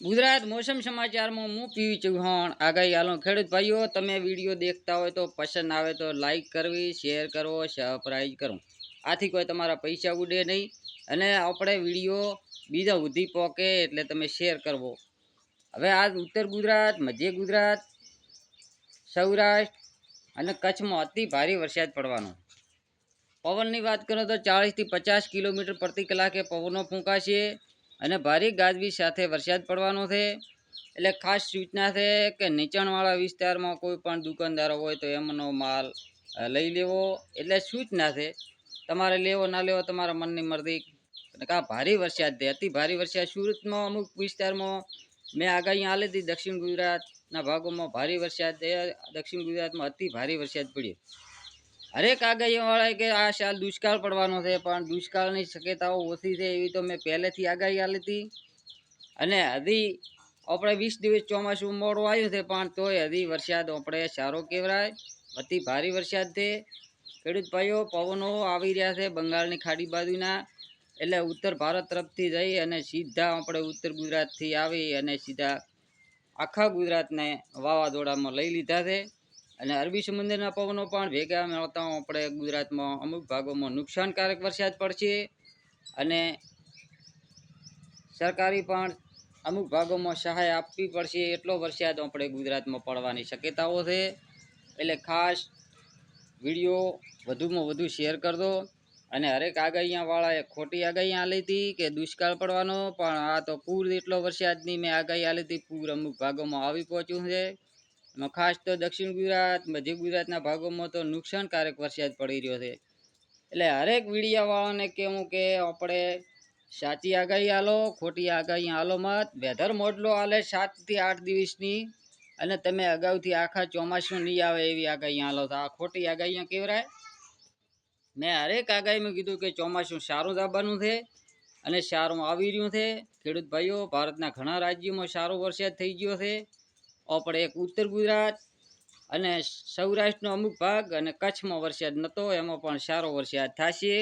ગુજરાત મોસમ સમાચારમાં હું પીવી ચૌહાણ આગાહી આલો ખેડૂત ભાઈઓ તમે વિડીયો દેખતા હોય તો પસંદ આવે તો લાઈક કરવી શેર કરવો સબસ્ક્રાઇબ કરો આથી કોઈ તમારા પૈસા ઉડે નહીં અને આપણે વિડીયો બીજા સુધી પહોંચે એટલે તમે શેર કરવો। હવે આજ ઉત્તર ગુજરાત મધ્ય ગુજરાત સૌરાષ્ટ્ર અને કચ્છમાં અતિ ભારે વરસાદ પડવાનો। પવનની વાત કરો તો 40 થી 50 કિલોમીટર પ્રતિ કલાકે પવનો ફૂંકાશે અને ભારે ગાજવીજ સાથે વરસાદ પડવાનો છે। એટલે ખાસ સૂચના છે કે નીચાણવાળા વિસ્તારમાં કોઈ પણ દુકાનદારો હોય તો એમનો માલ લઈ લેવો। એટલે સૂચના છે, તમારે લેવો ના લેવો તમારા મનની મરજી। આ ભારે વરસાદ છે, અતિ ભારે વરસાદ સુરતમાં અમુક વિસ્તારમાં મેં આગાહી આલી હતી। દક્ષિણ ગુજરાતના ભાગોમાં ભારે વરસાદ છે, દક્ષિણ ગુજરાતમાં અતિ ભારે વરસાદ પડ્યો। હરેક આગાહીવાળાએ કે આ સાલ દુષ્કાળ પડવાનો છે, પણ દુષ્કાળની શક્યતાઓ ઓછી છે એવી તો મેં પહેલેથી આગાહી આલી હતી। અને હજી આપણે 20 દિવસ ચોમાસું મોડું આવ્યું છે, પણ તોય હજી વરસાદ આપણે સારો કહેવાય। અતિ ભારે વરસાદ છે ખેડૂત ભાઈઓ, પવનો આવી રહ્યા છે બંગાળની ખાડી બાજુના, એટલે ઉત્તર ભારત તરફથી જઈ અને સીધા આપણે ઉત્તર ગુજરાતથી આવી અને સીધા આખા ગુજરાતને વાવાઝોડામાં લઈ લીધા છે। અને અરબી સમુદ્રના પવનો પણ ભેગા મળતા આપણે ગુજરાતમાં અમુક ભાગોમાં નુકસાનકારક વરસાદ પડશે અને સરકારી પણ અમુક ભાગોમાં સહાય આપવી પડશે એટલો વરસાદ આપણે ગુજરાતમાં પડવાની શક્યતાઓ છે। એટલે ખાસ વિડીયો વધુમાં વધુ શેર કરજો। અને હરેક આગાહીવાળાએ ખોટી આગાહી આલી હતી કે દુષ્કાળ પડવાનો, પણ આ તો પૂર એટલો વરસાદની મેં આગાહી આલી હતી, પૂર અમુક ભાગોમાં આવી પહોંચ્યું છે। એમાં ખાસ તો દક્ષિણ ગુજરાત મધ્ય ગુજરાતના ભાગોમાં તો નુકસાનકારક વરસાદ પડી રહ્યો છે। એટલે હરેક વીડિયાવાળાને કહેવું કે આપણે સાચી આગાહી આલો, ખોટી આગાહી આલો મત। વેધર મોડલો આલે 7 થી 8 દિવસની, અને તમે અગાઉથી આખા ચોમાસું નહીં આવે એવી આગાહી આલો તો આ ખોટી આગાહીઓ કહેવાય। મેં હરેક આગાહીમાં કીધું કે ચોમાસું સારું જવાનું છે અને સારું આવી રહ્યું છે। ખેડૂત ભાઈઓ, ભારતના ઘણા રાજ્યોમાં સારો વરસાદ થઈ ગયો છે। આપણે એક ઉત્તર ગુજરાત અને સૌરાષ્ટ્રનો અમુક ભાગ અને કચ્છમાં વરસાદ નહોતો, એમાં પણ સારો વરસાદ થશે।